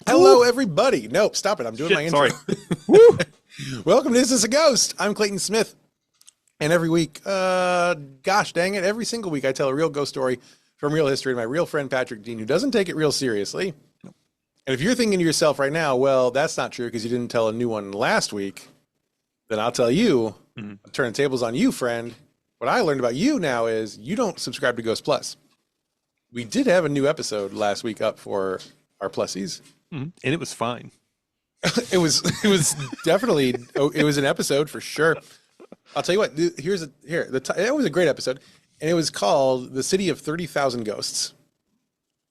Hello, everybody. Nope, stop it. I'm doing my intro. Sorry. Woo. Welcome to Is This a Ghost? I'm Clayton Smith. And every week, gosh dang it, every single week I tell a real ghost story from real history to my real friend Patrick Dean, who doesn't take it real seriously. And if you're thinking to yourself right now, well, that's not true because you didn't tell a new one last week, then I'll tell you, turn the tables on you, friend. What I learned about you now is you don't subscribe to Ghost Plus. We did have a new episode last week up for our plussies. And it was fine. It was definitely, it was an episode for sure. I'll tell you what, it was a great episode, and it was called The City of 30,000 Ghosts.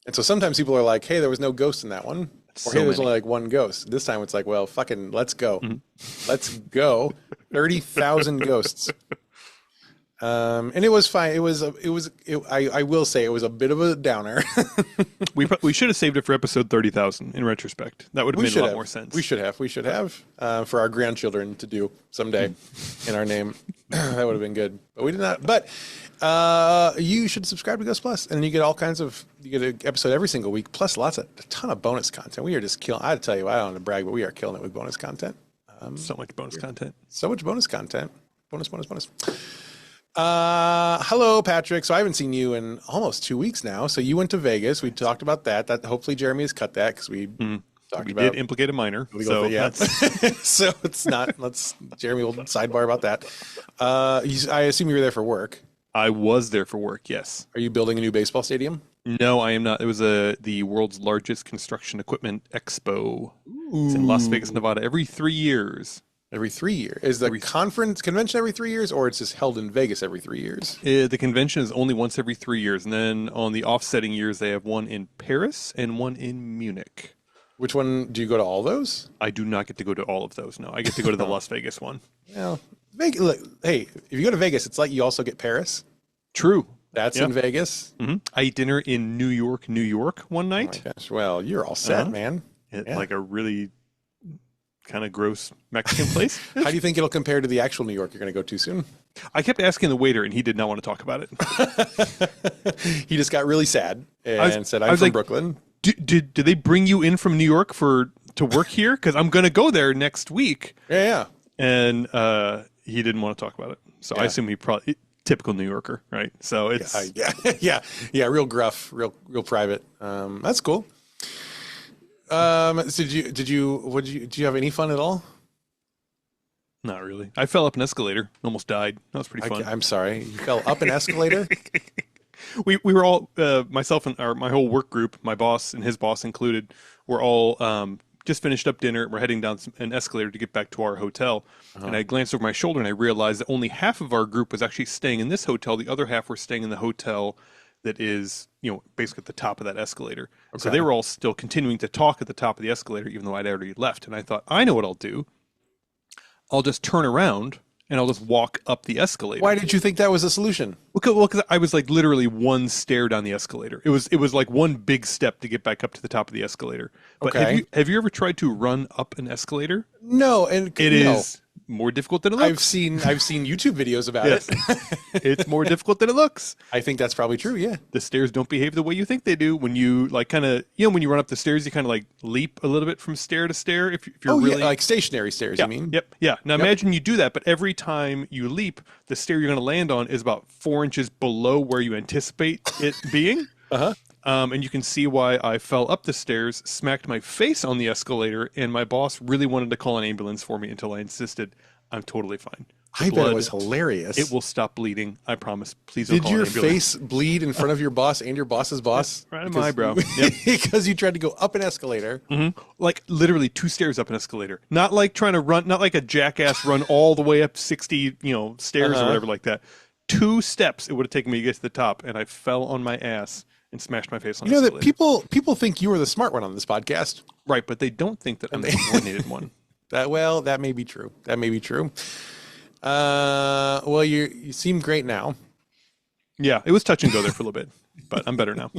And so sometimes people are like, hey, there was no ghost in that one. Or hey, there's only like one ghost. This time it's like, well, fucking let's go. Let's go. 30,000 ghosts. And it was fine. I will say it was a bit of a downer. We should have saved it for episode 30,000 in retrospect. That would have made a lot more sense. We should have for our grandchildren to do someday in our name. That would have been good, but we did not. But you should subscribe to Ghost Plus, and you get you get an episode every single week, plus a ton of bonus content. We are just killing. I had to tell you, I don't want to brag, but we are killing it with bonus content. So much bonus content. So much bonus content. Bonus. Hello, Patrick. So I haven't seen you in almost 2 weeks now. So you went to Vegas. We talked about that. Hopefully Jeremy has cut that because we did implicate a minor. So yeah. So it's not. Jeremy will sidebar about that. I assume you were there for work. I was there for work. Yes. Are you building a new baseball stadium? No, I am not. It was the world's largest construction equipment expo. It's in Las Vegas, Nevada, every 3 years. Every 3 years. Is the convention every 3 years, or it's just held in Vegas every 3 years? The convention is only once every 3 years, and then on the offsetting years, they have one in Paris and one in Munich. Which one do you go to? All those? I do not get to go to all of those. No, I get to go to the Las Vegas one. Well, look, hey, if you go to Vegas, it's like you also get Paris. True. That's in Vegas. I ate dinner in New York one night. Oh my gosh. Well, you're all set, man. Like a really kind of gross Mexican place. How do you think it'll compare to the actual New York you're going to go to soon? I kept asking the waiter, and he did not want to talk about it. He just got really sad and said, "I'm from Brooklyn." Did they bring you in from New York to work here? Because I'm going to go there next week. Yeah. And he didn't want to talk about it. So I assume he probably typical New Yorker, right? So it's yeah, real gruff, real private. That's cool. So did you have any fun at all? Not really. I fell up an escalator, almost died. That was pretty fun. I'm sorry. You fell up an escalator? We were all, myself and my whole work group, my boss and his boss included, were all just finished up dinner. We're heading down an escalator to get back to our hotel. And I glanced over my shoulder and I realized that only half of our group was actually staying in this hotel. The other half were staying in the hotel that is, basically at the top of that escalator. Okay. So they were all still continuing to talk at the top of the escalator, even though I'd already left. And I thought, I know what I'll do. I'll just turn around and I'll just walk up the escalator. Why did you think that was a solution? Well, because I was like literally one stair down the escalator. It was like one big step to get back up to the top of the escalator. But have you ever tried to run up an escalator? No, and it is more difficult than it looks. I've seen YouTube videos about it. It's more difficult than it looks. I think that's probably true. Yeah, the stairs don't behave the way you think they do. When you when you run up the stairs, you kind of like leap a little bit from stair to stair. If you're really like stationary stairs, you mean? Yep. Yeah. Now imagine you do that, but every time you leap, the stair you're going to land on is about 4 inches below where you anticipate it being. And you can see why I fell up the stairs, smacked my face on the escalator, and my boss really wanted to call an ambulance for me until I insisted I'm totally fine. I bet it was hilarious. It will stop bleeding. I promise. Please don't call an ambulance. Did your face bleed in front of your boss and your boss's boss? Right in my eyebrow. Because you tried to go up an escalator. Like literally 2 stairs up an escalator. Not like trying to run, not like a jackass run all the way up 60 stairs or whatever like that. 2 steps it would have taken me to get to the top, and I fell on my ass and smashed my face on the escalator. That people think you are the smart one on this podcast. Right, but they don't think that I'm the coordinated one. That may be true. Well, you seem great now. Yeah, it was touch and go there for a little bit, but I'm better now.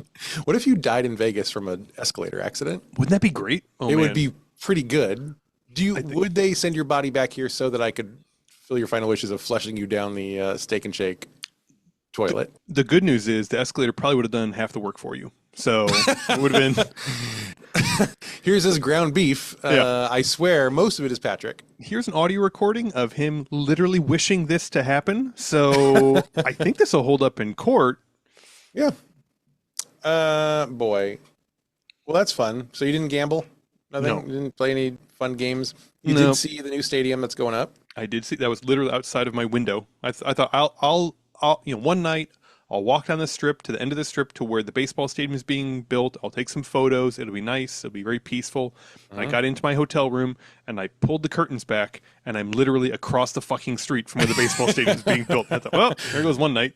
What if you died in Vegas from an escalator accident? Wouldn't that be great? It would be pretty good. Would they send your body back here so that I could fulfill your final wishes of flushing you down the Steak and Shake toilet? The good news is the escalator probably would have done half the work for you. So it would have been Here's his ground beef. I swear most of it is Patrick. Here's an audio recording of him literally wishing this to happen. So I think this will hold up in court. Yeah. Boy. Well, that's fun. So you didn't gamble? Nothing? No. You didn't play any fun games? You No. did see the new stadium that's going up? I did see that was literally outside of my window. I thought I'll one night I'll walk down the strip to the end of the strip to where the baseball stadium is being built. I'll take some photos. It'll be nice. It'll be very peaceful. And I got into my hotel room and I pulled the curtains back and I'm literally across the fucking street from where the baseball stadium is being built. I thought, well, there goes one night.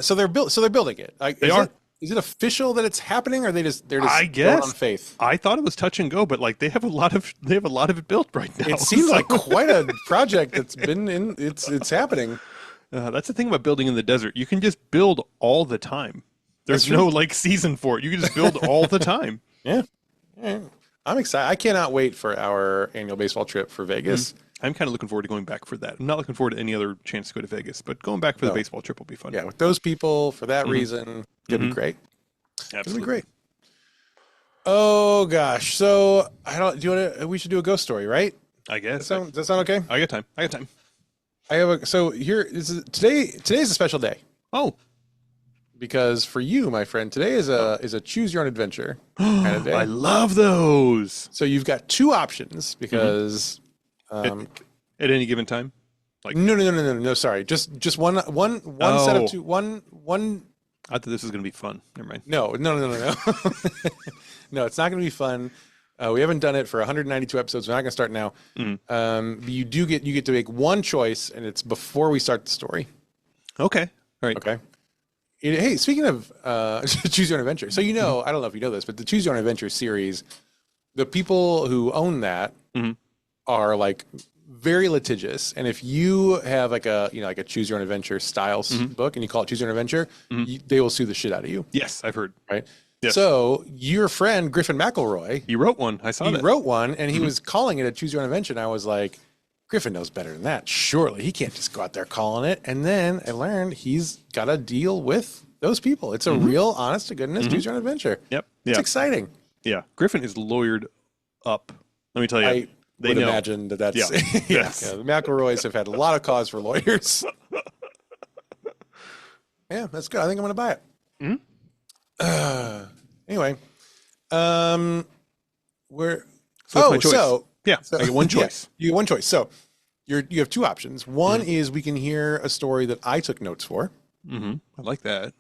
So they're building it. They are. Is it official that it's happening, or they're just I guess going on faith? I thought it was touch and go, but like they have a lot of it built right now. It seems like quite a project that's been in. It's happening. That's the thing about building in the desert. You can just build all the time. There's no like season for it. You can just build all the time. Yeah. I'm excited. I cannot wait for our annual baseball trip for Vegas. I'm kind of looking forward to going back for that. I'm not looking forward to any other chance to go to Vegas, but going back for the baseball trip will be fun. Yeah, with those people for that reason, it'll be great. Absolutely. It'll be great. Oh gosh. So we should do a ghost story, right? I guess. Does that sound okay? I got time. Today's a special day. Oh. Because for you, my friend, today is a choose your own adventure kind of day. I love those. So you've got two options because At any given time? No, sorry. Just one set of two. One. I thought this was going to be fun. Never mind. No. No, it's not going to be fun. We haven't done it for 192 episodes. We're not going to start now. You get to make one choice, and it's before we start the story. Okay. All right. Okay. Hey, speaking of choose your own adventure, so I don't know if you know this, but the Choose Your Own Adventure series, the people who own that are like very litigious, and if you have like a Choose Your Own Adventure style book and you call it Choose Your Own Adventure, they will sue the shit out of you. Yes, I've heard. Right. Yes. So your friend Griffin McElroy, he wrote one. I saw that. He wrote one, and he was calling it a Choose Your Own Adventure. And I was like, Griffin knows better than that. Surely he can't just go out there calling it. And then I learned he's got to deal with those people. It's a real, honest to goodness Choose Your Own Adventure. Yep. It's exciting. Yeah. Griffin is lawyered up. Let me tell you. I would imagine that's yes. The McElroys have had a lot of cause for lawyers. Yeah, that's good. I think I'm going to buy it. Anyway, my choice. I get one choice. You get one choice. So you have two options. One is we can hear a story that I took notes for. I like that.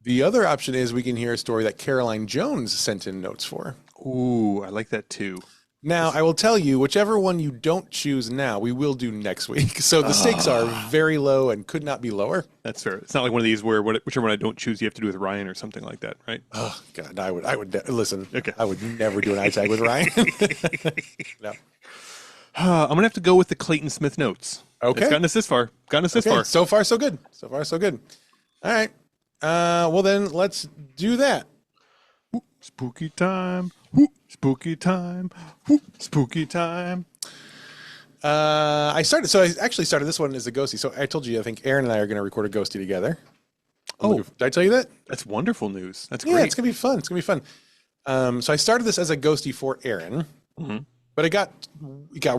The other option is we can hear a story that Caroline Jones sent in notes for. Ooh, I like that too. Now, I will tell you, whichever one you don't choose now, we will do next week. So the stakes are very low and could not be lower. That's fair. It's not like one of these where whichever one I don't choose, you have to do with Ryan or something like that, right? Oh God, I would listen. Okay. I would never do an iTag with Ryan. No. I'm gonna have to go with the Clayton Smith notes. Okay. It's gotten us this far. So far, so good. All right. Well then, let's do that. Spooky time. Spooky time. Spooky time. I actually started this one as a ghostie. So I told you, I think Aaron and I are going to record a ghostie together. Did I tell you that? That's wonderful news. That's great. Yeah, it's going to be fun. So I started this as a ghostie for Aaron, but it got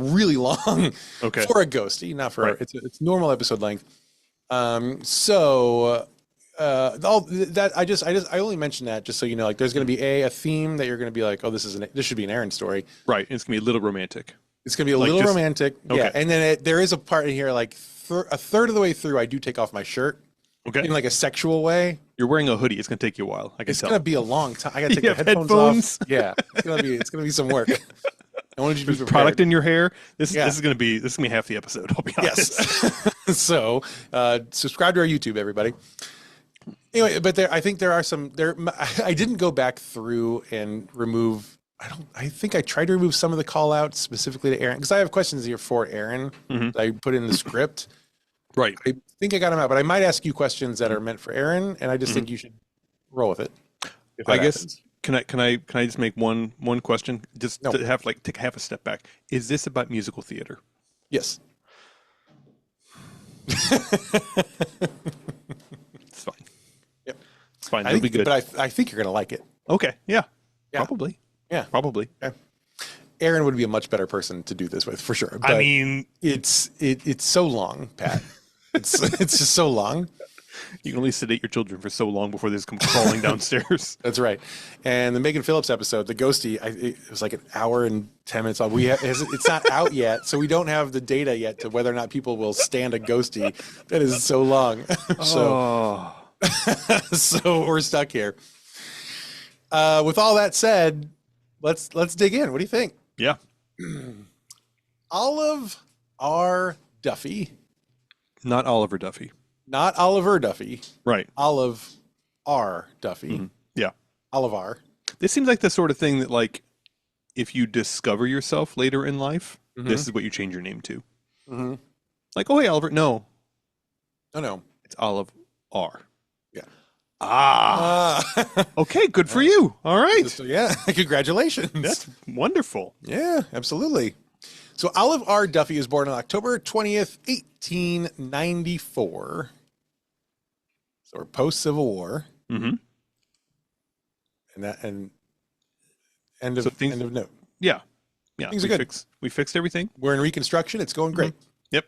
really long for a ghostie, not for it's normal episode length. All that I only mentioned that just so you know, like there's going to be a theme that you're going to be like, oh, this should be an Aaron story, right? It's going to be a little romantic. It's going to be a little romantic, yeah. And then there is a part in here like a third of the way through, I do take off my shirt, in like a sexual way. You're wearing a hoodie. It's going to take you a while. I can tell. It's going to be a long time. I got to take the headphones off. Yeah, it's going to be some work. I wanted you to be prepared. Product in your hair. This is going to be half the episode. I'll be honest. Yes. So subscribe to our YouTube, everybody. Anyway, but I think there are some there. I didn't go back through and remove. I think I tried to remove some of the call outs specifically to Aaron because I have questions here for Aaron that I put in the script. Right. I think I got them out, but I might ask you questions that are meant for Aaron, and I just think you should roll with it. I guess. Can I just make one question just to have take half a step back? Is this about musical theater? Yes. It's fine. Yep. It's fine. It'll be good. But I think you're going to like it. Okay. Yeah. Yeah. Probably. Yeah. Probably. Aaron would be a much better person to do this with, for sure. But I mean, it's so long, Pat. It's just so long. you can only sedate your children for so long before they just come crawling downstairs. That's right. And the Megan Phillips episode, the Ghosty, it was like an hour and 10 minutes long. It's not out yet, so we don't have the data yet to whether or not people will stand a Ghosty. That is so long. So, so we're stuck here. With all that said, let's dig in. What do you think? Yeah. Olive R. Duffy. Not Oliver Duffy. Not Oliver Duffy. Right. Olive R. Duffy. Mm-hmm. Yeah. Olive R. This seems like the sort of thing that, like, if you discover yourself later in life, this is what you change your name to. Mm-hmm. Like, oh, hey, Oliver. No. No. It's Olive R. Yeah. Okay, good for you. All right. So, yeah, congratulations. That's wonderful. Yeah, absolutely. So Olive R. Duffy was born on October 20th, 1894. So we're post-Civil War. Mm-hmm. And end of note. Yeah. Things are good. We fixed everything. We're in Reconstruction. It's going great. Yep.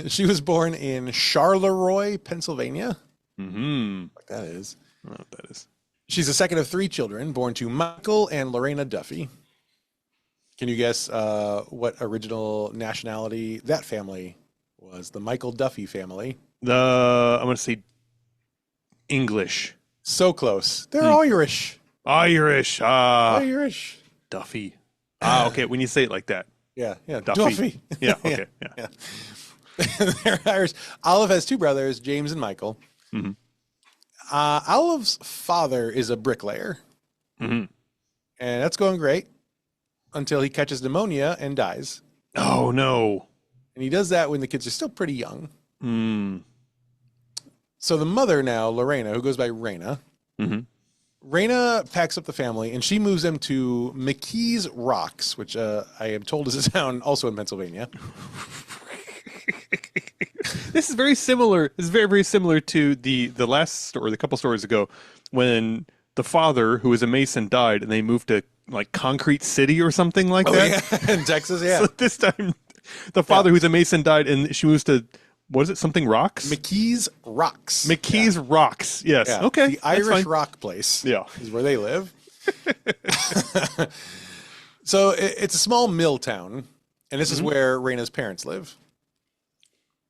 She was born in Charleroi, Pennsylvania. Mm-hmm. What that is. I don't know what that is. She's the second of three children, born to Michael and Lorena Duffy. Can you guess what original nationality that family was? The Michael Duffy family. I'm going to say English. So close. They're Irish. Irish. Irish. Duffy. Okay. When you say it like that. Yeah. Duffy. Yeah. Okay. Yeah. They're Irish. Olive has two brothers, James and Michael. Mm-hmm. Olive's father is a bricklayer. Mm-hmm. And that's going great until he catches pneumonia and dies. Oh, no. And he does that when the kids are still pretty young. Mm. So the mother now, Lorena, who goes by Raina, Raina packs up the family and she moves them to McKee's Rocks, which I am told is a town also in Pennsylvania. This is very similar. This is very, very similar to the last story, the couple stories ago, when the father, who was a mason, died, and they moved to like Concrete City or something like that. Yeah. In Texas, yeah. So this time, the father, who's a mason, died, and she moves to, what is it? Something Rocks? McKee's Rocks. McKee's Rocks. Yes. Yeah. Okay. The Irish rock place. Yeah. Is where they live. So it's a small mill town, and this is where Raina's parents live.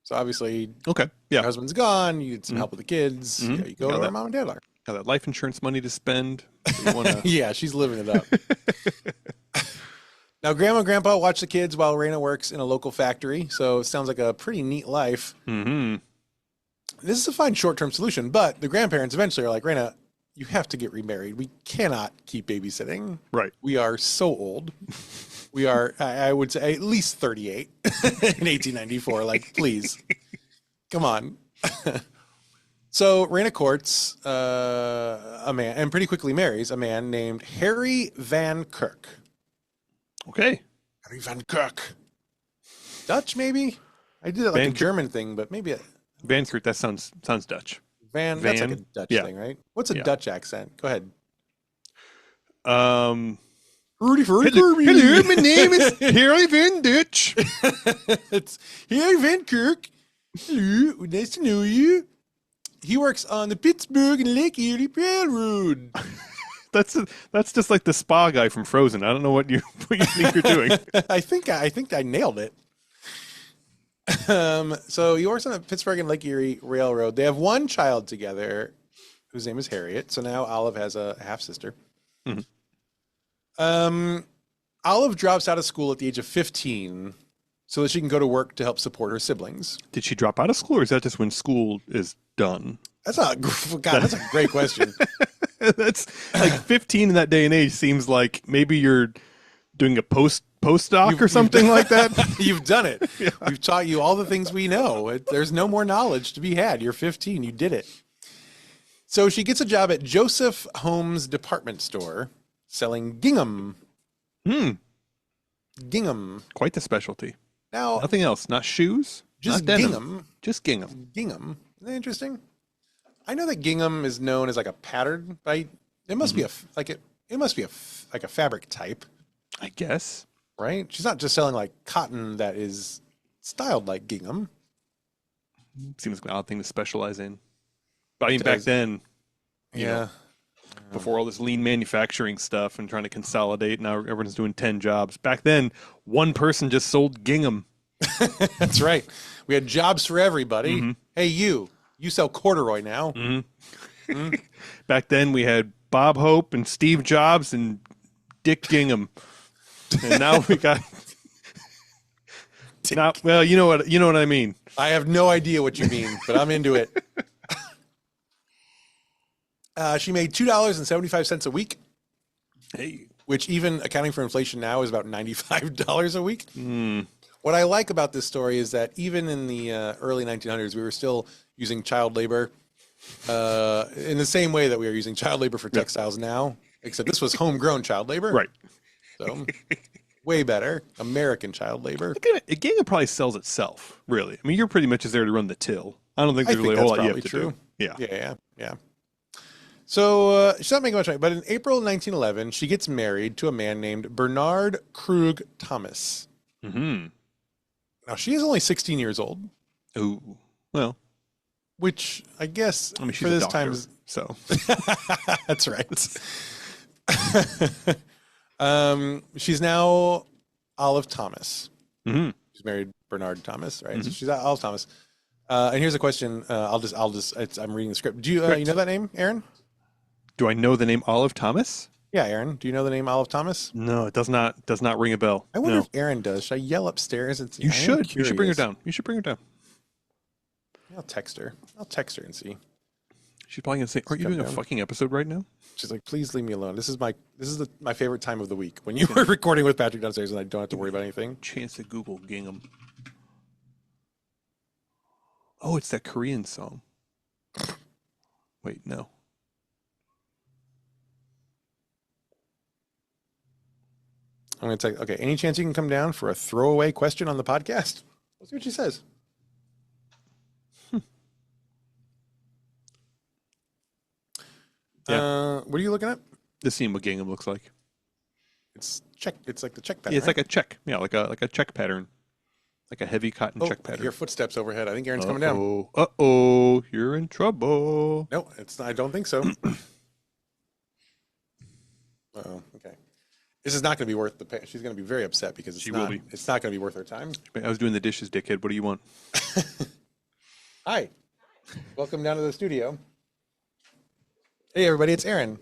So obviously, okay, your husband's gone. You get some help with the kids. Yeah, you go where mom and dad are. Got that life insurance money to spend. So you wanna... Yeah, she's living it up. Now, Grandma and Grandpa watch the kids while Raina works in a local factory. So it sounds like a pretty neat life. Mm-hmm. This is a fine short-term solution, but the grandparents eventually are like, Raina, you have to get remarried. We cannot keep babysitting. Right. We are so old. We are, I would say, at least 38 in 1894. Like, please, come on. So Raina courts a man and pretty quickly marries a man named Harry Van Kirk. Okay. Harry Van Kirk. Dutch, maybe? I did it like a German thing, but maybe Van Kirk, that sounds Dutch. That's like a Dutch thing, right? What's a Dutch accent? Go ahead. Rudy Hello, my name is Harry Van Dutch. It's Harry Van Kirk. Hello, nice to know you. He works on the Pittsburgh and Lake Erie Railroad. That's just like the spa guy from Frozen. I don't know what you think you're doing. I think I nailed it. So he works on the Pittsburgh and Lake Erie Railroad. They have one child together, whose name is Harriet. So now Olive has a half sister. Mm-hmm. Olive drops out of school at the age of 15 so that she can go to work to help support her siblings. Did she drop out of school, or is that just when school is done? That's a great question. That's like 15 in that day and age seems like maybe you're doing a postdoc or something like that. You've done it. Yeah. We've taught you all the things we know. There's no more knowledge to be had. You're 15. You did it. So she gets a job at Joseph Holmes Department Store selling gingham. Gingham. Quite the specialty. Now, nothing else. Not shoes. Just not denim. gingham. Just gingham. Gingham. Isn't that interesting? I know that gingham is known as like a pattern, right? It must be it must be like a fabric type, I guess. right? She's not just selling like cotton that is styled like gingham. Seems like an odd thing to specialize in. But I mean, It back does. then, Yeah. before all this lean manufacturing stuff and trying to consolidate, now everyone's doing 10 jobs. Back then, one person just sold gingham. That's right. We had jobs for everybody. Hey, you sell corduroy now. Back then, we had Bob Hope and Steve Jobs and Dick Gingham. And now we got... well, you know what I mean. I have no idea what you mean, but I'm into it. She made $2.75 a week, Hey. which even accounting for inflation now is about $95 a week. What I like about this story is that even in the early 1900s, we were still using child labor in the same way that we are using child labor for textiles now, except this was homegrown child labor. Right. So way better. American child labor. Gingham probably sells itself, really. I mean, you're pretty much just there to run the till. I don't think there's really a whole lot you have to do. Yeah. So she's not making much money, but in April 1911, she gets married to a man named Bernard Krug Thomas. Mm-hmm. Now, she is only 16 years old. Ooh. Well, which I guess I mean, she's for a this doctor, time, so that's right. She's now Olive Thomas. Mm-hmm. She's married Bernard Thomas, right? So she's Olive Thomas. And here's a question. I'm reading the script. Do you you know that name, Aaron? Do I know the name Olive Thomas? Yeah, Aaron. Do you know the name Olive Thomas? No, it does not ring a bell. I wonder if Aaron does. Should I yell upstairs and see? You should. You should bring her down. I'll text her. And see. She's probably gonna say, "Aren't you doing a fucking episode right now?" She's like, "Please leave me alone. This is my favorite time of the week when you were recording with Patrick downstairs and I don't have to worry about anything." Chance to Google Gingham. Oh, it's that Korean song. Wait, no. I'm going to take, okay, any chance you can come down for a throwaway question on the podcast? Let's see what she says. Yeah. What are you looking at? This scene what Gingham looks like. It's check. It's like the check pattern. Yeah, it's like a check. Yeah, like a check pattern. Like a heavy cotton check I pattern. hear footsteps overhead. I think Aaron's coming down. Uh-oh, you're in trouble. No, I don't think so. Uh-oh, okay. This is not going to be worth the pay. She's going to be very upset because it's not going to be worth her time. I was doing the dishes, dickhead. What do you want? Hi. Welcome down to the studio. Hey, everybody. It's Aaron.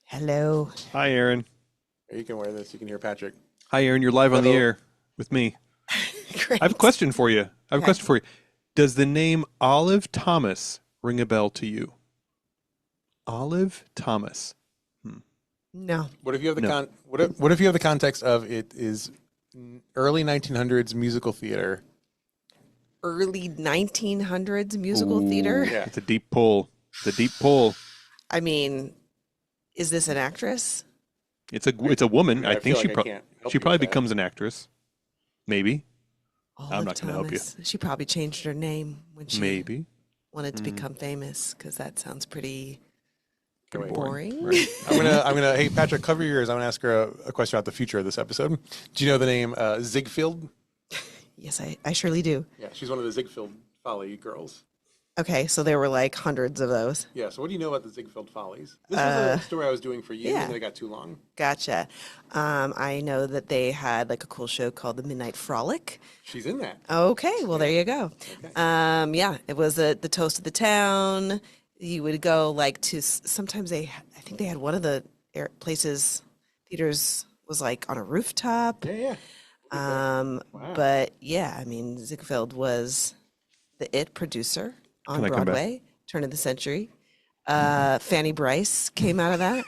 Hello. Hi, Aaron. You can wear this. You can hear Patrick. Hi, Aaron. You're live on the air with me. Great. I have a question for you. Does the name Olive Thomas ring a bell to you? Olive Thomas. No. What if you have the what if you have the context of it is early 1900s musical theater? Early 1900s musical theater? Yeah. It's a deep pull. I mean, is this an actress? It's a woman. I think feel like I can't help she you probably with that. becomes an actress. Maybe. Olive not gonna help you. Thomas. She probably changed her name when she Maybe. wanted to become famous, because that sounds pretty Wait. boring. Right. I'm gonna. Hey, Patrick, cover your ears. I'm gonna ask her a question about the future of this episode. Do you know the name Ziegfeld? Yes, I surely do. Yeah, she's one of the Ziegfeld Folly girls. Okay, so there were like hundreds of those. Yeah. So what do you know about the Ziegfeld Follies? This was a story I was doing for you, yeah. and then it got too long. Gotcha. I know that they had like a cool show called The Midnight Frolic. She's in that. Okay, well, there you go. Yeah, it was the toast of the town. You would go like to, sometimes I think they had one of the theaters was like on a rooftop. Yeah. But yeah, I mean, Ziegfeld was the it producer on Can I come back? Broadway, turn of the century. Fanny Bryce came out of that.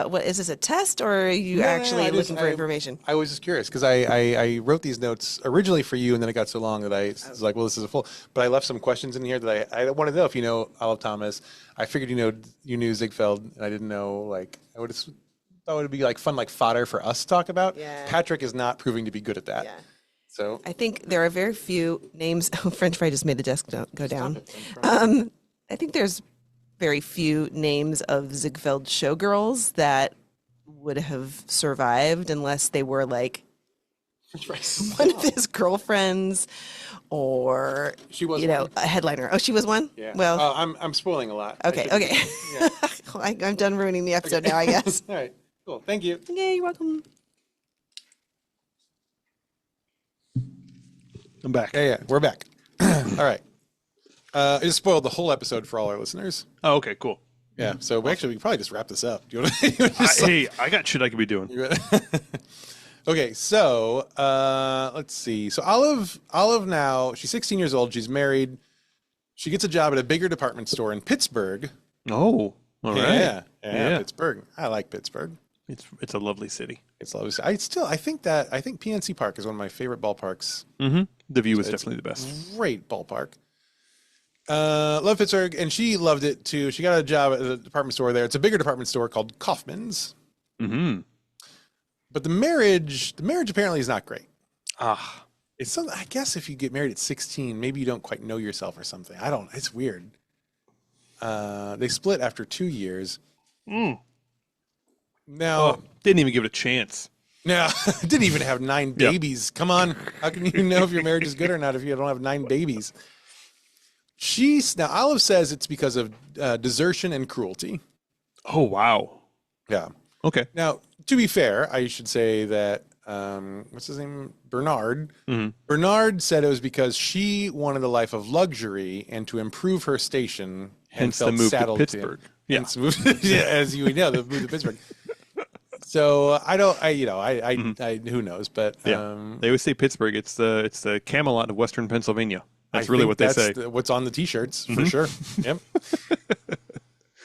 What is this, a test, or are you actually looking for information? I was just curious because I wrote these notes originally for you, and then it got so long that I was like, well, this is a full. But I left some questions in here that I wanted to know if you know Olive Thomas. I figured you knew Ziegfeld, and I didn't know, like, I would have thought it would be like fun, like fodder for us to talk about. Yeah. Patrick is not proving to be good at that. Yeah. So I think there are very few names. Oh, French fry just made the desk go down. I think there's very few names of Ziegfeld showgirls that would have survived unless they were like one of his girlfriends or She was a headliner. Oh, she was one? yeah. Well, I'm spoiling a lot. okay. Yeah. I'm done ruining the episode now, I guess. All right. Cool. Thank you. Yeah, you're welcome. I'm back. Yeah. We're back. All right. I just spoiled the whole episode for all our listeners. Oh, okay, cool. Yeah. So we can probably just wrap this up. Do you want to? Hey, I got shit I could be doing. Okay, so let's see. So Olive now, she's 16 years old. She's married. She gets a job at a bigger department store in Pittsburgh. Oh, all right. Yeah, Pittsburgh. I like Pittsburgh. It's a lovely city. It's lovely. I think PNC Park is one of my favorite ballparks. Mm-hmm. The view is definitely the best. Great ballpark. Love Pittsburgh, and she loved it too. She got a job at a department store there. It's a bigger department store called Kaufman's. Mm-hmm. But the marriage apparently is not great. It's something. I guess if you get married at 16, maybe you don't quite know yourself or something. I don't. It's weird. They split after 2 years. Now didn't even give it a chance. Now didn't even have 9 babies. Come on, how can you know if your marriage is good or not if you don't have 9 babies? Now Olive says it's because of desertion and cruelty. Oh wow. Yeah. Okay. Now, to be fair, I should say that what's his name? Bernard. Mm-hmm. Bernard said it was because she wanted a life of luxury and to improve her station. Hence the move to Pittsburgh. Yeah. As you know, the move to Pittsburgh. So who knows? But they always say Pittsburgh. It's the Camelot of Western Pennsylvania. That's really what they say. What's on the T-shirts for sure. Yep.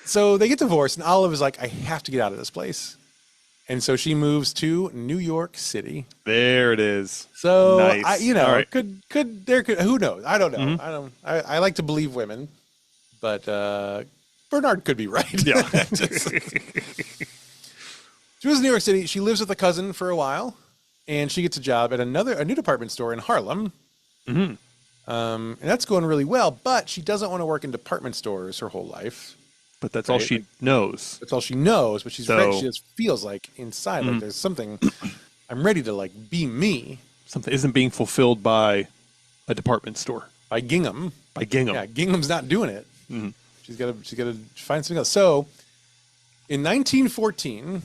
So they get divorced, and Olive is like, I have to get out of this place. And so she moves to New York City. There it is. So nice. who knows? I don't know. Mm-hmm. I like to believe women, but Bernard could be right. Yeah. She was in New York City. She lives with a cousin for a while, and she gets a job at a new department store in Harlem. Mm-hmm. And that's going really well, but she doesn't want to work in department stores her whole life. But that's all she knows. That's all she knows. But she just feels like inside, like there's something. I'm ready to like be me. Something isn't being fulfilled by a department store. By Gingham. Yeah, Gingham's not doing it. Mm-hmm. She's got to find something else. So, in 1914,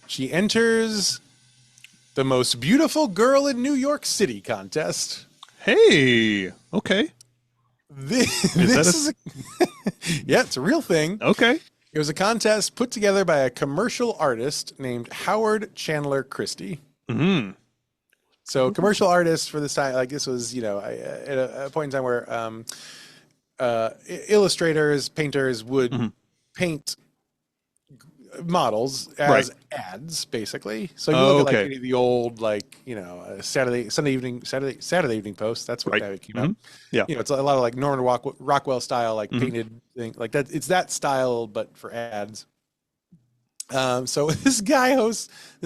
she enters the most beautiful girl in New York City contest. Hey, okay. Yeah, it's a real thing. Okay. It was a contest put together by a commercial artist named Howard Chandler Christie. Mm-hmm. So commercial artists for this time, like this was, at a point in time where illustrators, painters would paint models as ads, basically. So you look at like any of the old, Saturday Evening Post. That's what that came out. Yeah, it's a lot of like Norman Rockwell style, painted thing, like that. It's that style, but for ads. So this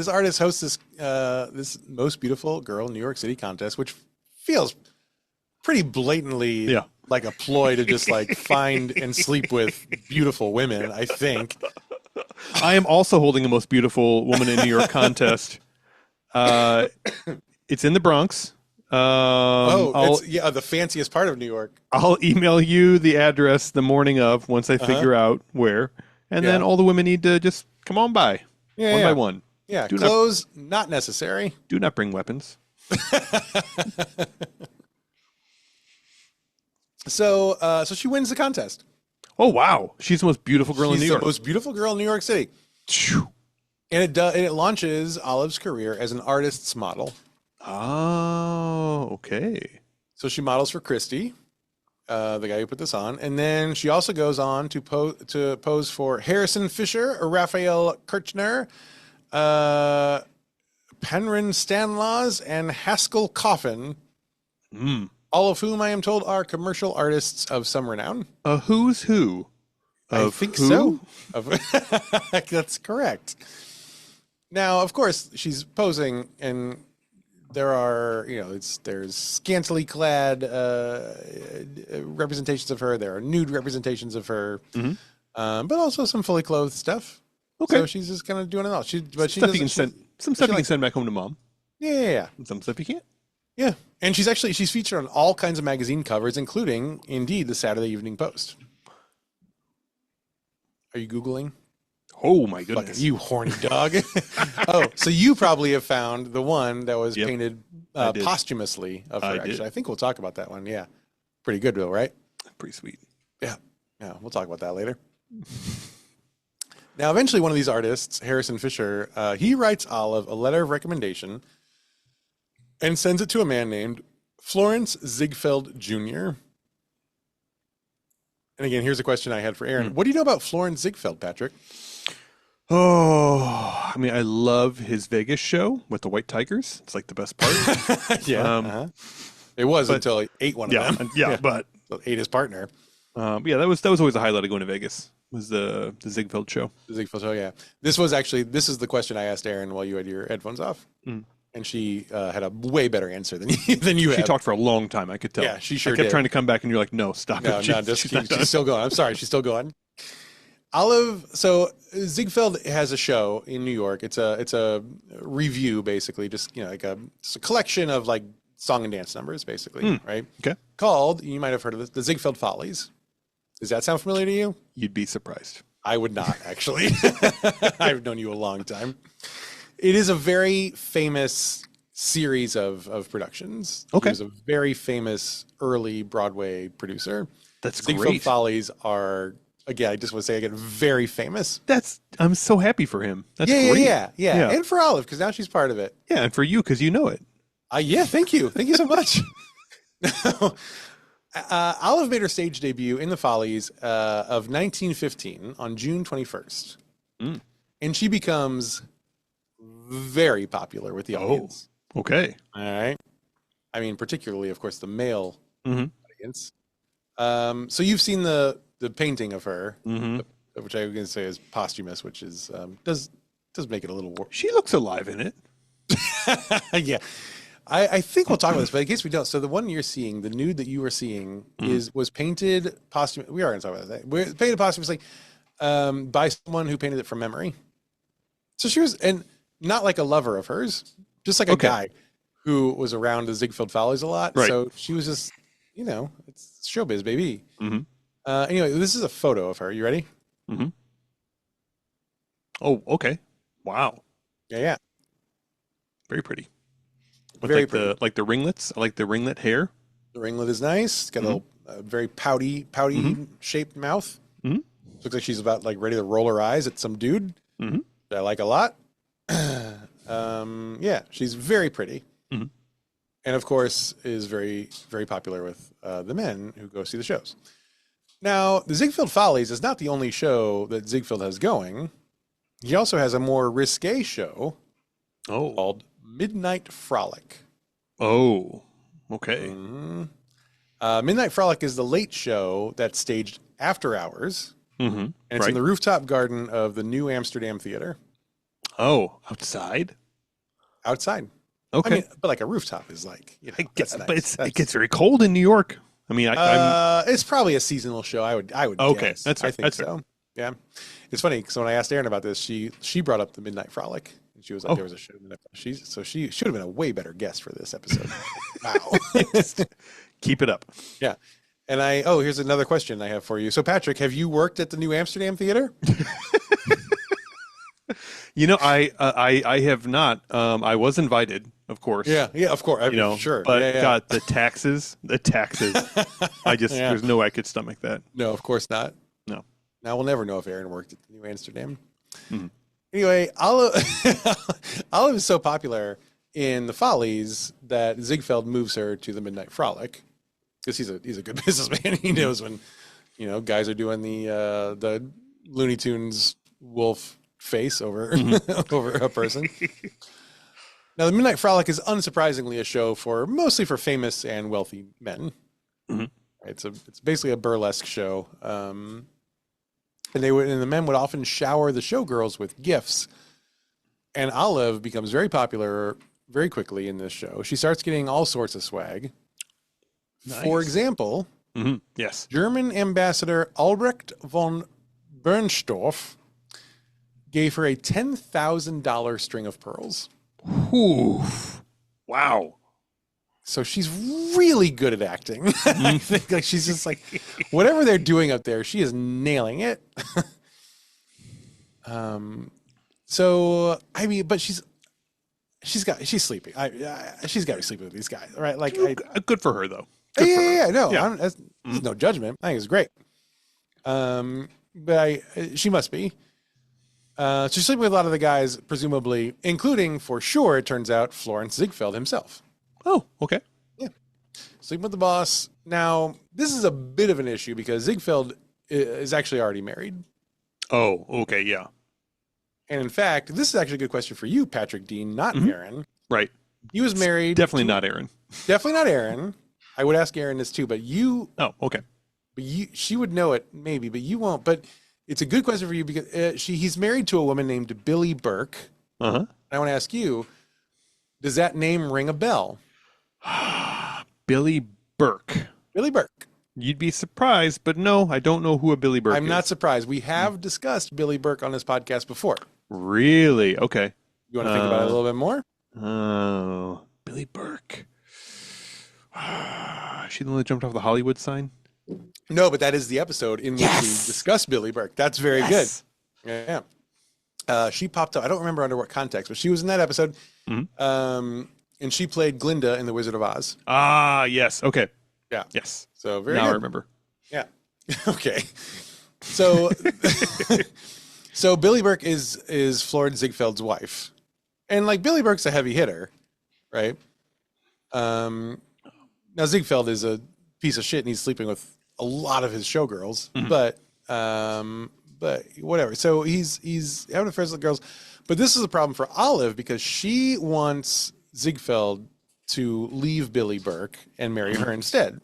artist hosts this most beautiful girl in New York City contest, which feels pretty blatantly like a ploy to just like find and sleep with beautiful women, I think. I am also holding the most beautiful woman in New York contest. It's in the Bronx. The fanciest part of New York. I'll email you the address the morning of once I figure out where. And then all the women need to just come on by one by one. Yeah, clothes not necessary. Do not bring weapons. So she wins the contest. Oh, wow. She's the most beautiful girl in New York. She's the most beautiful girl in New York City. And it launches Olive's career as an artist's model. Oh, okay. So she models for Christie, the guy who put this on. And then she also goes on to pose for Harrison Fisher, Raphael Kirchner, Penryn Stanlaws, and Haskell Coffin. All of whom I am told are commercial artists of some renown. A who's who? I think so. That's correct. Now, of course, she's posing and there are, there's scantily clad representations of her. There are nude representations of her, but also some fully clothed stuff. Okay. So she's just kind of doing it all. She stuff you can send back home to mom. Yeah. And some stuff you can't. Yeah. And she's featured on all kinds of magazine covers, including, indeed, the Saturday Evening Post. Are you Googling? Oh, my goodness. You horny dog. Oh, so you probably have found the one that was painted posthumously of her, actually. I think we'll talk about that one. Yeah. Pretty good, Bill, right? Pretty sweet. Yeah. Yeah, we'll talk about that later. Now, eventually, one of these artists, Harrison Fisher, he writes Olive a letter of recommendation and sends it to a man named Florence Ziegfeld Jr. And again, here's a question I had for Aaron. What do you know about Florence Ziegfeld, Patrick? Oh, I mean, I love his Vegas show with the White Tigers. It's like the best part. Yeah. It was until he ate one of them. Yeah, but ate his partner. that was always a highlight of going to Vegas. Was the Ziegfeld show. The Ziegfeld show, yeah. This is the question I asked Erin while you had your headphones off. And she had a way better answer than you had. She talked for a long time, I could tell. Yeah, she sure I kept did. trying to come back, and you're like, no, stop it. She's still going. I'm sorry, she's still going. Olive, so Ziegfeld has a show in New York. It's a review, basically, just it's a collection of like song and dance numbers, basically, right? Okay. Called, you might have heard of this, the Ziegfeld Follies. Does that sound familiar to you? You'd be surprised. I would not, actually. I've known you a long time. It is a very famous series of productions. Okay. He was a very famous early Broadway producer. That's Ziegfeld great. Follies are, again, I just want to say again, very famous. I'm so happy for him. That's yeah, great. Yeah. And for Olive, because now she's part of it. Yeah, and for you, because you know it. Yeah, thank you. Thank you so much. Olive made her stage debut in the Follies of 1915 on June 21st. And she becomes very popular with the audience. Okay. All right. I mean, particularly, of course, the male audience. So you've seen the painting of her, which I was going to say is posthumous, which is does make it a little. She looks alive in it. Yeah. I think we'll talk about this, but in case we don't, so the one you're seeing, the nude that you were seeing, was painted posthumously. We are going to talk about that. We're painted posthumously by someone who painted it from memory. So she was, and not like a lover of hers, just like a guy who was around the Ziegfeld Follies a lot. Right. So she was just, it's showbiz, baby. Anyway, this is a photo of her. You ready? Oh, okay. Wow. Yeah. Very pretty. With Very like pretty. the ringlets. I like the ringlet hair. The ringlet is nice. It's got a little very pouty shaped mouth. Looks like she's about like ready to roll her eyes at some dude that I like a lot. Yeah, she's very pretty. And of course is very, very popular with the men who go see the shows. Now, the Ziegfeld Follies is not the only show that Ziegfeld has going. He also has a more risque show called Midnight Frolic. Oh, okay. Midnight Frolic is the late show that's staged after hours. And it's in the rooftop garden of the New Amsterdam Theater. Oh, outside? Outside. Okay. I mean, but like a rooftop is like, I guess, nice. but it gets very cold in New York. I mean, it's probably a seasonal show. I would guess. That's fair. I think so. Yeah. It's funny because when I asked Erin about this, she brought up the Midnight Frolic. And she was like, there was a show. She should have been a way better guest for this episode. Wow. Just keep it up. Yeah. And here's another question I have for you. So Patrick, have you worked at the New Amsterdam Theater? I have not. I was invited, of course. Yeah, of course. I mean, sure. But God, the taxes. There's no way I could stomach that. No, of course not. No. Now we'll never know if Erin worked at the New Amsterdam. Anyway, Olive is so popular in the Follies that Ziegfeld moves her to the Midnight Frolic because he's a good businessman. He knows when guys are doing the Looney Tunes wolf face over over a person. Now, the Midnight Frolic is unsurprisingly a show mostly for famous and wealthy men. It's basically a burlesque show, and the men would often shower the showgirls with gifts. And Olive becomes very popular very quickly in this show. She starts getting all sorts of swag. Nice. For example, Yes. German Ambassador Albrecht von Bernstorff gave her a $10,000 string of pearls. Ooh. Wow. So she's really good at acting. I think like she's just like whatever they're doing up there, she is nailing it. So I mean, but she's sleeping. She's got to be sleeping with these guys, right? Like, Good for her though. No, Yeah. there's no judgment. I think it's great. But she must be. She's sleeping with a lot of the guys, presumably, including for sure. It turns out Florence Ziegfeld himself. Oh, okay. Yeah, sleeping with the boss. Now, this is a bit of an issue because Ziegfeld is actually already married. Oh, okay, yeah. And in fact, this is actually a good question for you, Patrick Dean, not Aaron. Right. He was married. Definitely not Aaron. Definitely not Aaron. I would ask Aaron this too, but you. Oh, okay. But she would know it maybe, but you won't. But it's a good question for you because he's married to a woman named Billy Burke. Uh-huh. I want to ask you, does that name ring a bell? Billy Burke. Billy Burke. You'd be surprised, but no, I don't know who a Billy Burke is. I'm not surprised. We have discussed Billy Burke on this podcast before. Really? Okay. You want to think about it a little bit more? Oh, Billy Burke. She the one that jumped off the Hollywood sign? No, but that is the episode in which we discuss Billy Burke. That's very good. Yeah. She popped up. I don't remember under what context, but she was in that episode. And she played Glinda in The Wizard of Oz. Ah, yes. Okay. Yeah. Yes. So very now good. I remember. Yeah. Okay. So so Billy Burke is Florence Ziegfeld's wife. And like Billy Burke's a heavy hitter, right? Now Ziegfeld is a piece of shit and he's sleeping with a lot of his showgirls, but whatever. So he's having affairs with girls. But this is a problem for Olive because she wants Ziegfeld to leave Billy Burke and marry her instead.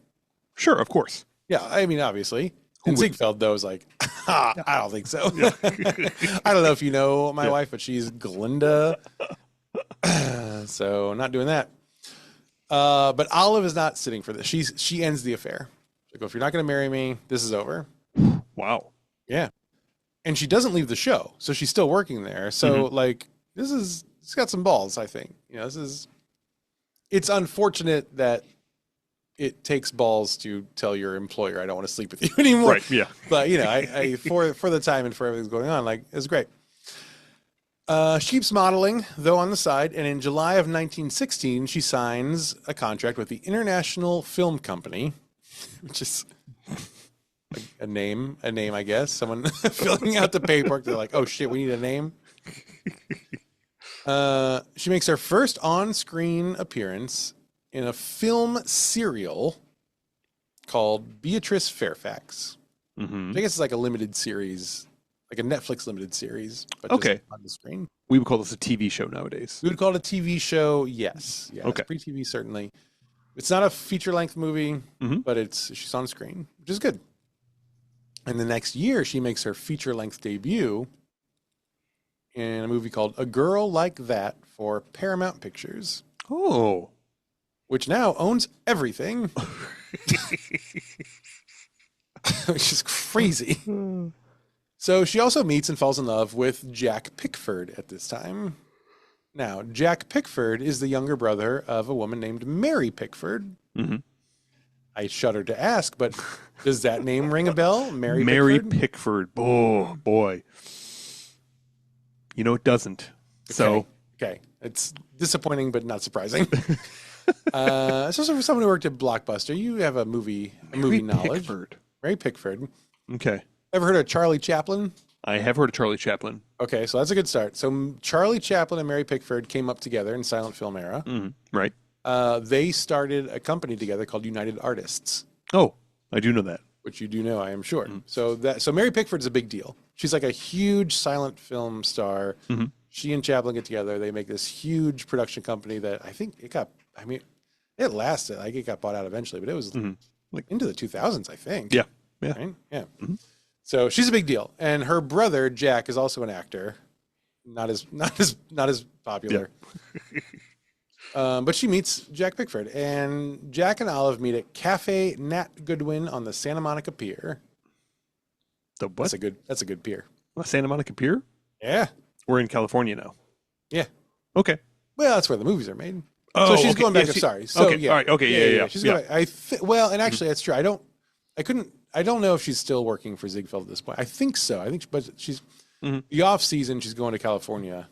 Sure, of course. Yeah, I mean, obviously. And Ziegfeld, though, is like, I don't think so. I don't know if you know my wife, but she's Glinda. So not doing that. But Olive is not sitting for this. She ends the affair. Like, if you're not going to marry me, this is over. Wow. Yeah. And she doesn't leave the show. So she's still working there. So like, it's got some balls, I think. You know, it's unfortunate that it takes balls to tell your employer, I don't want to sleep with you anymore. Right. Yeah. But you know, I for the time and for everything's going on, like it's great. She keeps modeling though on the side, and in July of 1916, she signs a contract with the International Film Company, which is like a name, I guess. Someone filling out the paperwork, they're like, "Oh shit, we need a name." She makes her first on-screen appearance in a film serial called Beatrice Fairfax. I guess it's like a limited series, like a Netflix limited series, but just on the screen. We would call this a TV show nowadays. We would call it a TV show, yes. Yeah, okay. It's pre-TV, certainly. It's not a feature-length movie, but she's on screen, which is good. And the next year, she makes her feature-length debut in a movie called A Girl Like That for Paramount Pictures. Oh. Which now owns everything. Which is crazy. So she also meets and falls in love with Jack Pickford at this time. Now, Jack Pickford is the younger brother of a woman named Mary Pickford. I shudder to ask, but does that name ring a bell? Mary Pickford. Oh, boy. You know, it doesn't. So. Okay. It's disappointing, but not surprising. Especially for someone who worked at Blockbuster. You have a movie knowledge. Pickford. Mary Pickford. Okay. Ever heard of Charlie Chaplin? I have heard of Charlie Chaplin. Okay, so that's a good start. So Charlie Chaplin and Mary Pickford came up together in silent film era. Right. They started a company together called United Artists. Oh, I do know that. Which you do know, I am sure. So Mary Pickford's a big deal. She's like a huge silent film star. She and Chaplin get together. They make this huge production company that I think it lasted. Like it got bought out eventually, but it was like into the 2000s, I think. Yeah. Right? Yeah. So she's a big deal. And her brother, Jack, is also an actor. Not as popular. But she meets Jack Pickford, and Jack and Olive meet at Cafe Nat Goodwin on the Santa Monica Pier. The what? That's a good pier. Santa Monica Pier? Yeah. We're in California now. Yeah. Okay. Well, that's where the movies are made. Oh, so she's okay. going back Yeah, to sorry. So okay. yeah. All right. Okay. Yeah. She's going back. And actually that's true. I don't know if she's still working for Ziegfeld at this point. I think so. But she's the off season. She's going to California.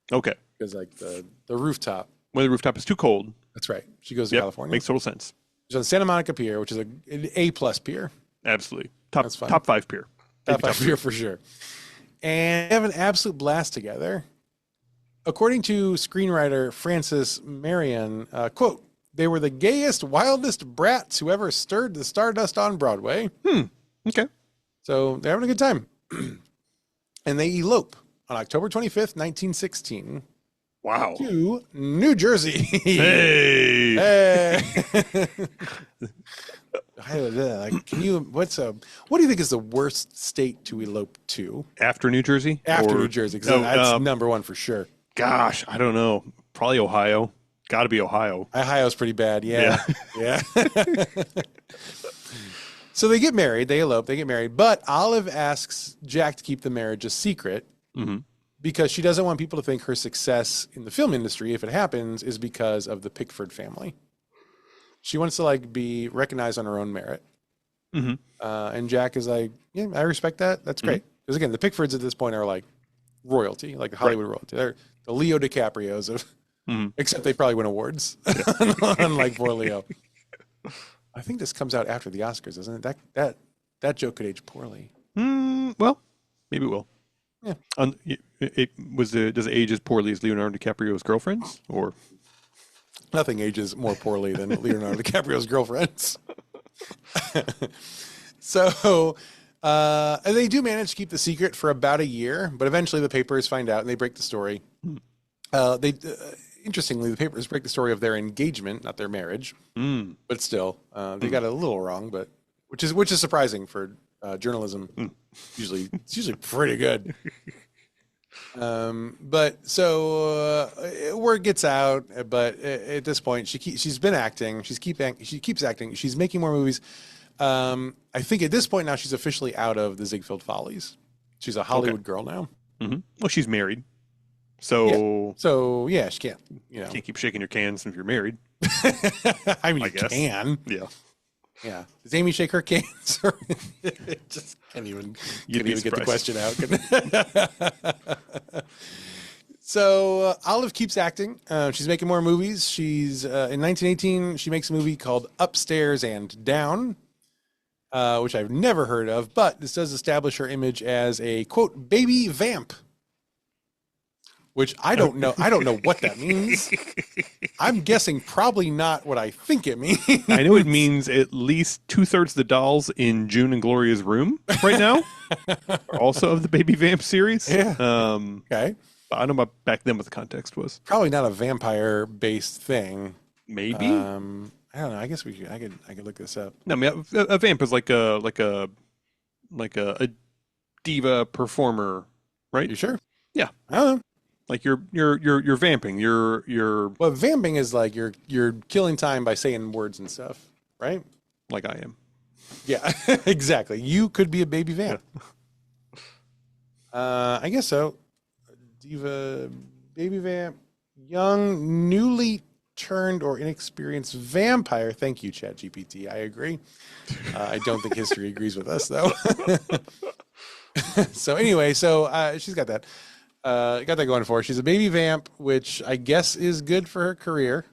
Okay. Because like the rooftop. When the rooftop is too cold. That's right. She goes to California. Makes total sense. She's on Santa Monica Pier, which is an A+ pier. Absolutely. That's fine. Top 5 pier. Top 5 pier for sure. And they have an absolute blast together. According to screenwriter Francis Marion, quote, "They were the gayest, wildest brats who ever stirred the stardust on Broadway." Okay. So they're having a good time. And they elope on October 25th, 1916. Wow. To New Jersey. Hey. Like, what do you think is the worst state to elope to? After New Jersey? After New Jersey, because that's number one for sure. Gosh, I don't know. Probably Ohio. Got to be Ohio. Ohio's pretty bad. Yeah. So they get married. They elope. They get married. But Olive asks Jack to keep the marriage a secret because she doesn't want people to think her success in the film industry, if it happens, is because of the Pickford family. She wants to be recognized on her own merit. And Jack is like, yeah, I respect that. That's great. Because again, the Pickfords at this point are like royalty, like Hollywood royalty. They're the Leo DiCaprios of, except they probably win awards, unlike poor Leo. I think this comes out after the Oscars, doesn't it? That joke could age poorly. Well, maybe it will. Yeah. Does it age as poorly as Leonardo DiCaprio's girlfriends, or? Nothing ages more poorly than Leonardo DiCaprio's girlfriends. So, and they do manage to keep the secret for about a year, but eventually the papers find out and they break the story. Interestingly, the papers break the story of their engagement, not their marriage. But still, they got it a little wrong, but which is surprising for journalism. It's usually pretty good. But so word gets out, but at this point she's been acting. She keeps acting. She's making more movies. I think at this point now she's officially out of the Ziegfeld Follies. She's a Hollywood girl now. Well, she's married, so yeah, she can't. Can't keep shaking your cans if you're married. I mean, I you guess. can. Yeah. Does Amy shake her cans? Just can't even get the question out. So Olive keeps acting. She's making more movies. She's in 1918. She makes a movie called Upstairs and Down, which I've never heard of. But this does establish her image as a quote baby vamp, which I don't know. I don't know what that means. I'm guessing probably not what I think it means. I know it means at least 2/3 of the dolls in June and Gloria's room right now are also of the Baby Vamp series. Yeah. Okay. But I don't know about back then what the context was. Probably not a vampire-based thing. Maybe. I don't know. I guess I could look this up. No, I mean, a vamp is like a diva performer, right? You sure? Yeah. I don't know. Like you're vamping. You're Well, vamping is like you're killing time by saying words and stuff, right? like I am. Yeah, exactly. You could be a baby vamp. Yeah. I guess so. Diva, baby vamp, young, newly turned or inexperienced vampire. Thank you, ChatGPT. I agree. I don't think history agrees with us, though. So anyway, she's got that. Got that going for her. She's a baby vamp, which I guess is good for her career.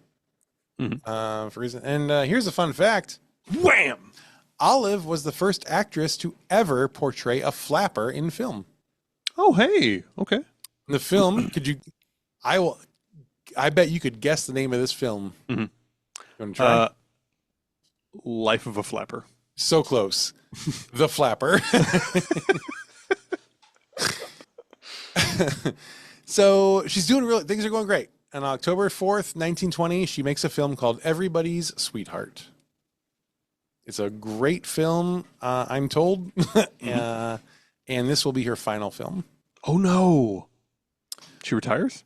For reason. And here's a fun fact. Wham! Olive was the first actress to ever portray a flapper in film. Oh, hey. Okay. In the film, I bet you could guess the name of this film. You want to try? Life of a Flapper. So close. The Flapper. So she's doing things are going great. On October 4th, 1920, she makes a film called Everybody's Sweetheart. It's a great film, I'm told. And this will be her final film. Oh, no. She retires?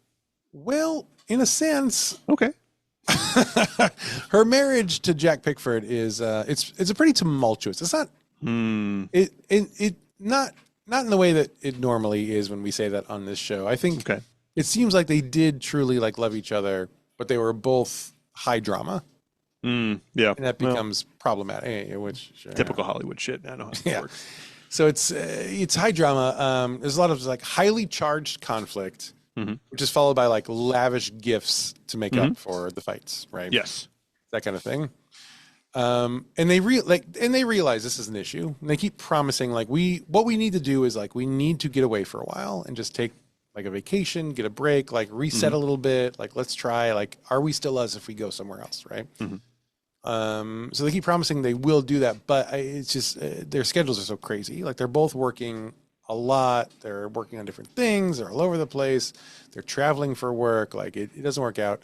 Well, in a sense. Okay. Her marriage to Jack Pickford is it's a pretty tumultuous. It's not it not in the way that it normally is when we say that on this show. I think it seems like they did truly like love each other, but they were both high drama. Yeah, and that becomes problematic. Which typical Hollywood shit. I know how it works. So it's high drama. There's a lot of like highly charged conflict. Which is followed by like lavish gifts to make up for the fights, right? Yes, that kind of thing. And they realize this is an issue, and they keep promising like what we need to do is like we need to get away for a while and just take like a vacation, get a break, like reset a little bit, like let's try like are we still us if we go somewhere else, right? So they keep promising they will do that, but it's just their schedules are so crazy. Like they're both working a lot. They're working on different things. They're all over the place. They're traveling for work. Like it doesn't work out.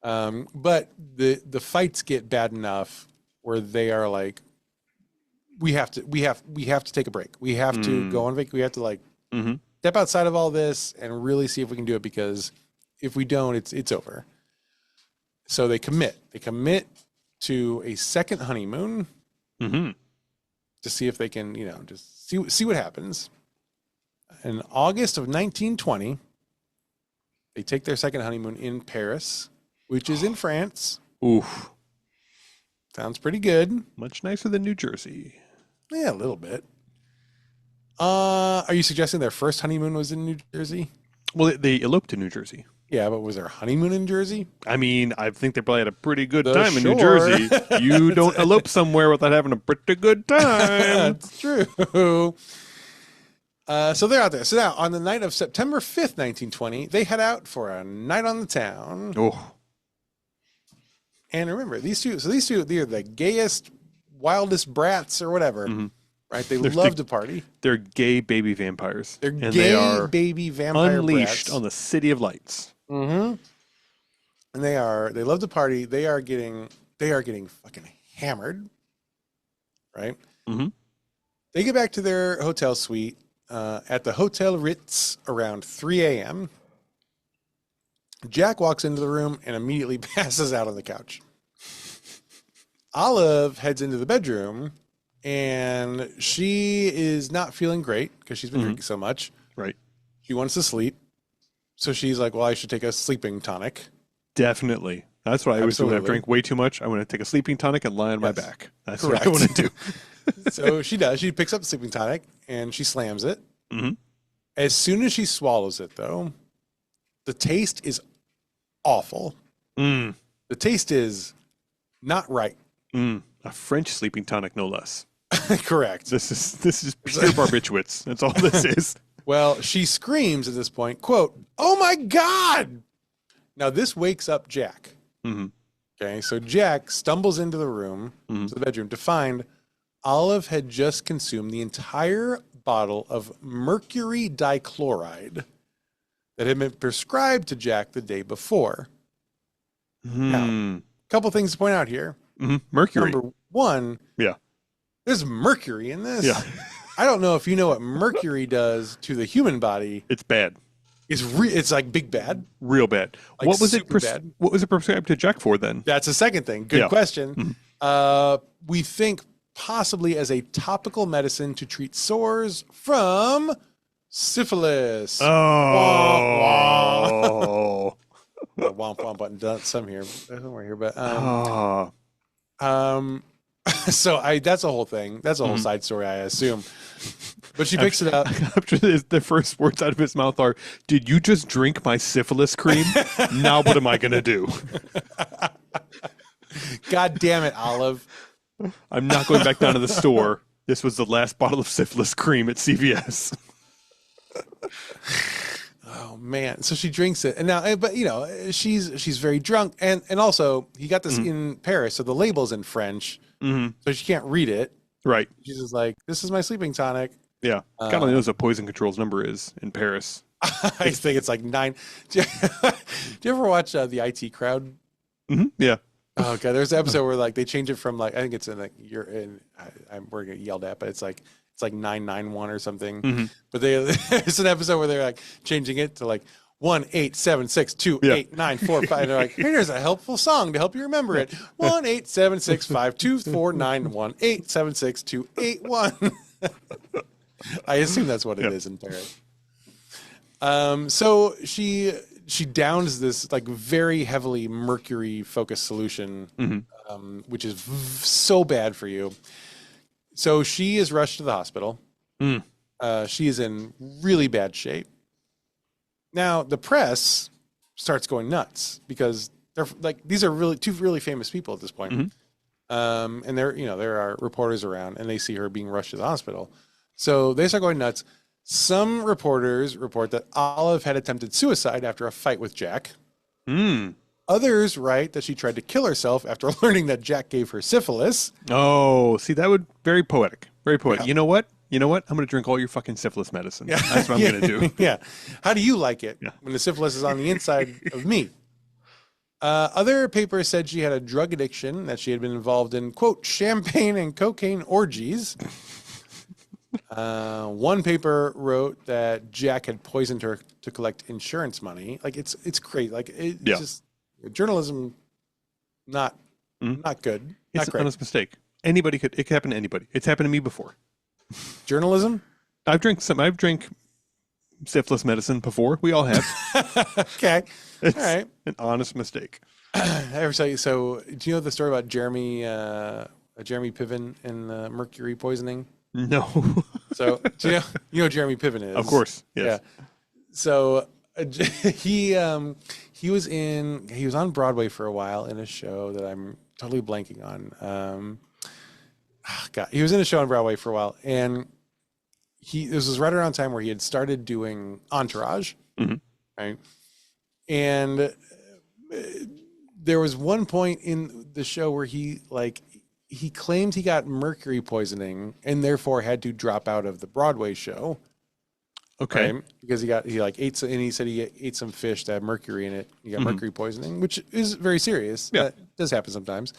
But the fights get bad enough where they are like, we have to take a break. We have to go on vacation. We have to like step outside of all this and really see if we can do it, because if we don't, it's over. So they commit to a second honeymoon to see if they can, just see what happens. In August of 1920, they take their second honeymoon in Paris, which is in France. Oof. Sounds pretty good. Much nicer than New Jersey. Yeah, a little bit. Are you suggesting their first honeymoon was in New Jersey? Well, they eloped to New Jersey. Yeah, but was there a honeymoon in Jersey? I mean, I think they probably had a pretty good time in New Jersey. You don't elope somewhere without having a pretty good time. That's true. So they're out there. So now, on the night of September 5th, 1920, they head out for a night on the town. Oh. And remember, these two, they're the gayest, wildest brats or whatever, right? They love to party. They're gay baby vampires. They're gay baby vampire unleashed brats. On the City of Lights. And they love to party. They are getting fucking hammered, right? They get back to their hotel suite at the Hotel Ritz around 3 a.m. Jack walks into the room and immediately passes out on the couch. Olive heads into the bedroom, and she is not feeling great because she's been drinking so much. Right. She wants to sleep. So she's like, well, I should take a sleeping tonic. Definitely. That's what I always do when I drink way too much. I want to take a sleeping tonic and lie on my back. That's what I want to do. So she does. She picks up the sleeping tonic and she slams it. As soon as she swallows it, though, the taste is awful. The taste is not right. A French sleeping tonic, no less. Correct. This is pure barbiturates. That's all this is. Well, she screams at this point, quote, "Oh my God!" Now this wakes up Jack. Okay, so Jack stumbles into the room, to the bedroom, to find Olive had just consumed the entire bottle of mercury dichloride that had been prescribed to Jack the day before. Now, a couple things to point out here. Mercury. Number one, there's mercury in this. Yeah. I don't know if you know what mercury does to the human body. It's bad. It's like big bad. Real bad. Like what was it? bad. What was it prescribed to Jack for then? That's the second thing. Good question. We think possibly as a topical medicine to treat sores from syphilis. Oh. Womp womp button done some here. Somewhere here, but so that's a whole thing. That's a whole side story, I assume. But she picks it up. After this, the first words out of his mouth are, "Did you just drink my syphilis cream? Now what am I going to do?" God damn it, Olive. I'm not going back down to the store. This was the last bottle of syphilis cream at CVS. Oh man. So she drinks it. And now, but she's very drunk. And also he got this in Paris. So the label's in French. So she can't read it. Right. She's just like, this is my sleeping tonic. Yeah. God only knows what Poison Control's number is in Paris. I think it's like 9. Do you ever watch the IT Crowd? Yeah. Oh god, there's an episode where like they change it from like, I think it's in like we're gonna yelled at, but it's like 991 or something. But it's an episode where they're like changing it to like 1-876-289-45. They're like, here's a helpful song to help you remember it. 1-876-524-91. 1-876-281. I assume that's what it is in Paris. So she downs this like very heavily mercury focused solution, which is so bad for you. So she is rushed to the hospital. She is in really bad shape. Now the press starts going nuts because they're like, these are two really famous people at this point. And there are reporters around and they see her being rushed to the hospital. So they start going nuts. Some reporters report that Olive had attempted suicide after a fight with Jack. Others write that she tried to kill herself after learning that Jack gave her syphilis. Oh, see, that would very poetic. Very poetic. Yeah. You know what? I'm going to drink all your fucking syphilis medicine. Yeah. That's what I'm going to do. Yeah. How do you like it when the syphilis is on the inside of me? Other papers said she had a drug addiction, that she had been involved in, quote, champagne and cocaine orgies. One paper wrote that Jack had poisoned her to collect insurance money. Like it's crazy. Like it's just journalism, not good. It's an honest mistake. It could happen to anybody. It's happened to me before. Journalism? I've drank syphilis medicine before. We all have. Okay. It's all right. An honest mistake. I ever tell you, so do you know the story about Jeremy Piven and mercury poisoning? No. So do you know Jeremy Piven is? Of course. Yes. Yeah. So he was on Broadway for a while in a show that I'm totally blanking on. God, he was in a show on Broadway for a while, and this was right around time where he had started doing Entourage, right? And there was one point in the show where he claimed he got mercury poisoning and therefore had to drop out of the Broadway show. Okay. Right? Because he ate and he said he ate some fish that had mercury in it. He got mercury poisoning, which is very serious. Yeah. That does happen sometimes.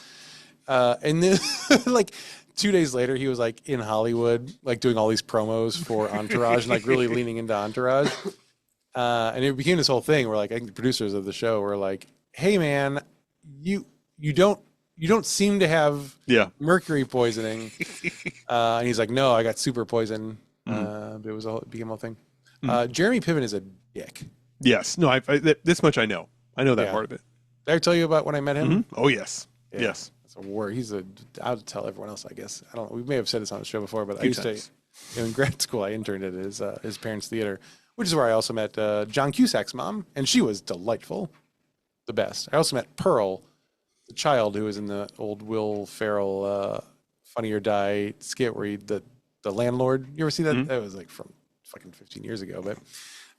And then like 2 days later, he was like in Hollywood, like doing all these promos for Entourage and like really leaning into Entourage. And it became this whole thing where like I think the producers of the show were like, "Hey man, you don't seem to have mercury poisoning." And he's like, "No, I got super poison." But it became a whole thing. Jeremy Piven is a dick. Yes. No, this much I know. I know that part of it. Did I tell you about when I met him? Oh, yes. Yeah. Yes. That's a word. I'll tell everyone else, I guess. I don't know. We may have said this on the show before, but I used to, in grad school, I interned at his parents' theater, which is where I also met John Cusack's mom, and she was delightful. The best. I also met Pearl, the child who was in the old Will Ferrell Funny or Die skit where the landlord. You ever see that? That was like from fucking 15 years ago. But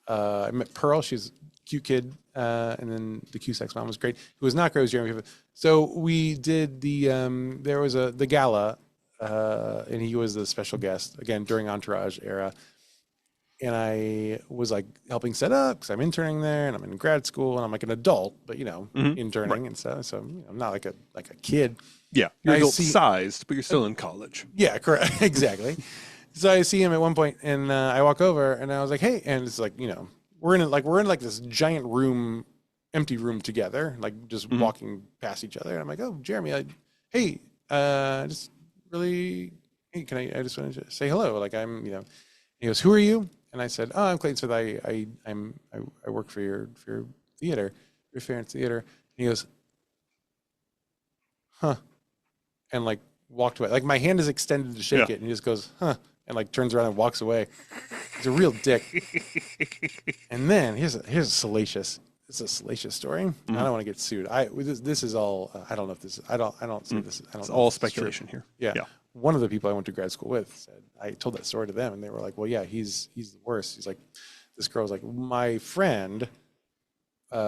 I met Pearl. She's a cute kid. And then the Cusack's mom was great. Who was not great was Jeremy Piven. So we did there was the gala, and he was the special guest, again, during Entourage era. And I was like helping set up because I'm interning there and I'm in grad school and I'm like an adult, but interning and stuff. So I'm not like a kid. Yeah, you're adult-sized, but you're still in college. Yeah, correct. Exactly. So I see him at one point, and I walk over, and I was like, "Hey!" And it's like, we're in this giant room, empty room together, like just walking past each other. And I'm like, "Oh, Jeremy, hey, just really, hey, I just wanted to say hello. Like I'm, He goes, "Who are you?" And I said, "Oh, I'm Clayton Smith. I work for your theater, your parents' theater." And he goes, "Huh." And like walked away. Like my hand is extended to shake it, and he just goes, "Huh," and like turns around and walks away. He's a real dick. And then here's a salacious story. I don't want to get sued. This is all. I don't know if this. I don't say this. I don't. It's know all speculation here. Yeah. One of the people I went to grad school with said I told that story to them, and they were like, "Well, yeah, he's the worst." He's like, this girl was like, "My friend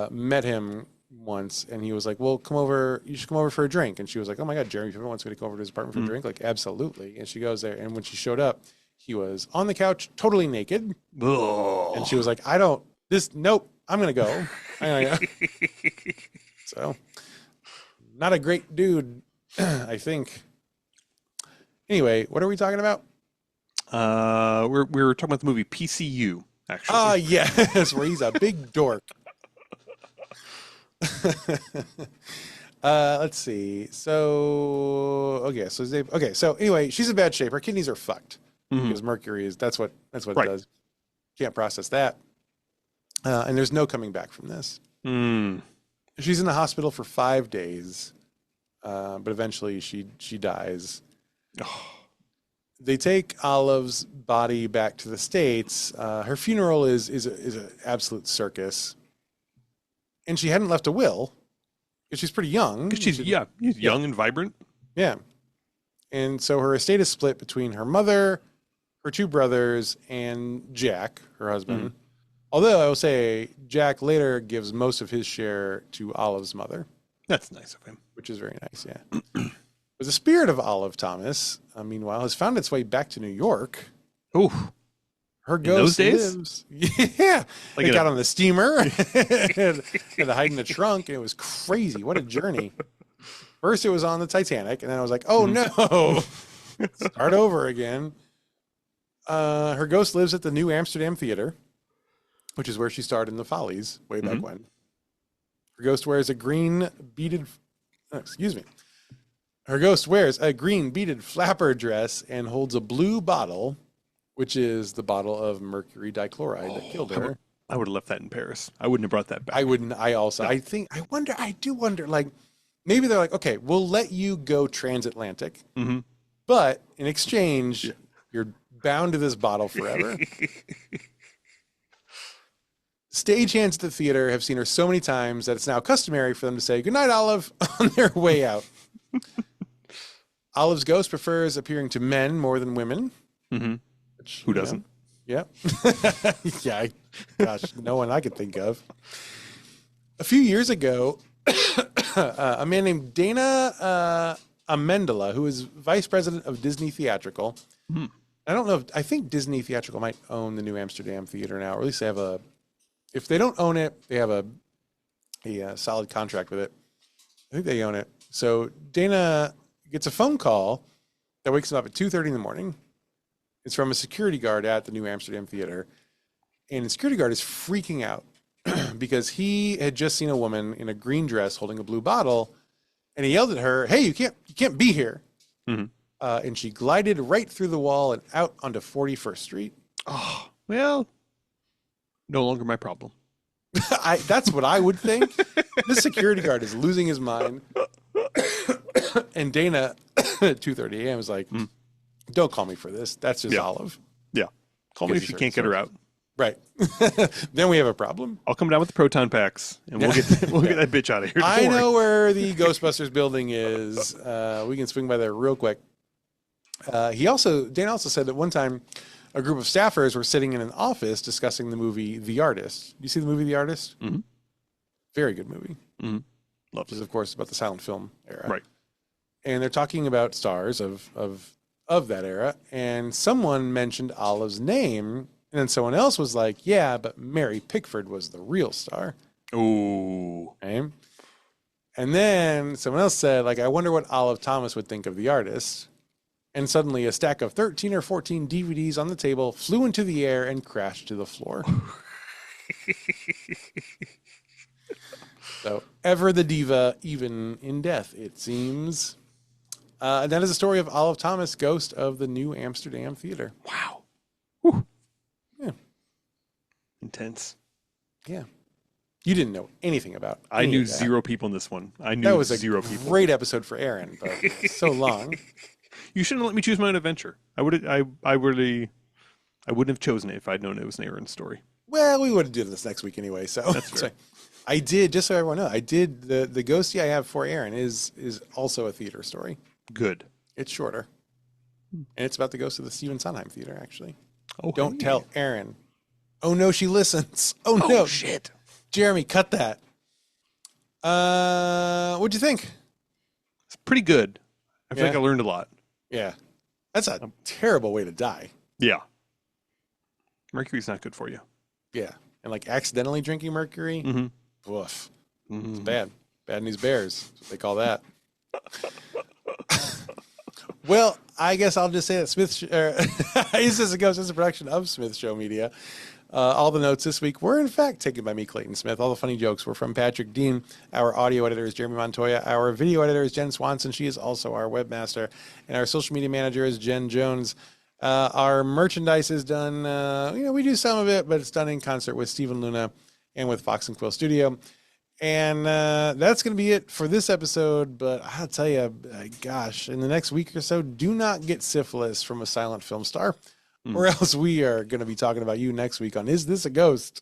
met him once, and he was like, well, come over. You should come over for a drink." And she was like, "Oh my God, Jeremy Piven wants me to go over to his apartment for a drink." Like, absolutely. And she goes there, and when she showed up, he was on the couch, totally naked. Ugh. And she was like, nope, I'm gonna go. So, not a great dude, I think. Anyway, what are we talking about? We were talking about the movie PCU. actually. Yes, where he's a big dork. Let's see. So anyway, she's in bad shape. Her kidneys are fucked because mercury is that's what it does. Can't process that. And there's no coming back from this. She's in the hospital for 5 days, but eventually she dies. They take Olive's body back to the States. Her funeral is an absolute circus, and she hadn't left a will because she's pretty young. She's young and vibrant. Yeah, and so her estate is split between her mother, her 2 brothers, and Jack, her husband. Although I will say Jack later gives most of his share to Olive's mother. That's nice of him. Which is very nice, yeah. But the spirit of Olive Thomas, meanwhile, has found its way back to New York. Ooh. Her ghost lives. Yeah. Like it got on the steamer and had to hide in the trunk. And it was crazy. What a journey. First, it was on the Titanic. And then I was like, oh, no. Start over again. Her ghost lives at the New Amsterdam Theater, which is where she starred in The Follies way back when. Her ghost wears a green beaded flapper dress and holds a blue bottle, which is the bottle of mercury dichloride that killed her. I would have left that in Paris. I wouldn't have brought that back. I wouldn't. I do wonder, like, maybe they're like, okay, we'll let you go transatlantic, but in exchange, you're bound to this bottle forever. Stagehands at the theater have seen her so many times that it's now customary for them to say, "Good night, Olive," on their way out. Olive's ghost prefers appearing to men more than women. Who doesn't? Yeah. Yeah. Gosh, no one I could think of. A few years ago, a man named Dana Amendola, who is vice president of Disney Theatrical. I don't know. I think Disney Theatrical might own the New Amsterdam Theater now, or at least they have if they don't own it, they have a solid contract with it. I think they own it. So Dana gets a phone call that wakes him up at 2:30 in the morning. It's from a security guard at the New Amsterdam Theater. And the security guard is freaking out because he had just seen a woman in a green dress holding a blue bottle. And he yelled at her, "Hey, you can't be here." And she glided right through the wall and out onto 41st Street. Oh, well, no longer my problem. That's what I would think. This security guard is losing his mind. And Dana at 2:30 a.m. was like, "Don't call me for this. That's just Olive." Yeah. Call me if you can't get her out. Right. Then we have a problem. I'll come down with the proton packs and we'll get that bitch out of here. I know where the Ghostbusters building is. We can swing by there real quick. Dana also said that one time a group of staffers were sitting in an office discussing the movie The Artist. You see the movie The Artist? Very good movie. Love Which is, of course, about the silent film era. Right. And they're talking about stars of that era. And someone mentioned Olive's name. And then someone else was like, "Yeah, but Mary Pickford was the real star." Ooh. Okay. And then someone else said, like, "I wonder what Olive Thomas would think of The Artist." And suddenly a stack of 13 or 14 DVDs on the table flew into the air and crashed to the floor. So, ever the diva, even in death, it seems. And that is the story of Olive Thomas, ghost of the New Amsterdam Theater. Wow. Whew. Yeah. Intense. Yeah. You didn't know anything about it. I knew 0 people in this one. I knew that was 0 a people. Great episode for Aaron, but so long. You shouldn't let me choose my own adventure. I wouldn't have chosen it if I'd known it was an Aaron story. Well, we would have done this next week anyway. So that's fair. I did, just so everyone knows, I did the ghosty I have for Aaron is also a theater story. Good. It's shorter. And it's about the ghost of the Stephen Sondheim Theater, actually. Oh, don't tell Aaron. Oh no, she listens. Oh no. Shit. Jeremy, cut that. What'd you think? It's pretty good. I feel like I learned a lot. Yeah. That's a terrible way to die. Yeah. Mercury's not good for you. Yeah. And like accidentally drinking mercury. Woof. It's bad. Bad news bears. That's what they call that. Well, I guess I'll just say that Smith, this is a production of Smith Show Media. All the notes this week were, in fact, taken by me, Clayton Smith. All the funny jokes were from Patrick Dean. Our audio editor is Jeremy Montoya. Our video editor is Jen Swanson. She is also our webmaster. And our social media manager is Jen Jones. Our merchandise is done, we do some of it, but it's done in concert with Stephen Luna and with Fox and Quill Studio. And that's going to be it for this episode. But I'll tell you, gosh, in the next week or so, do not get syphilis from a silent film star, or else we are going to be talking about you next week on Is This a Ghost?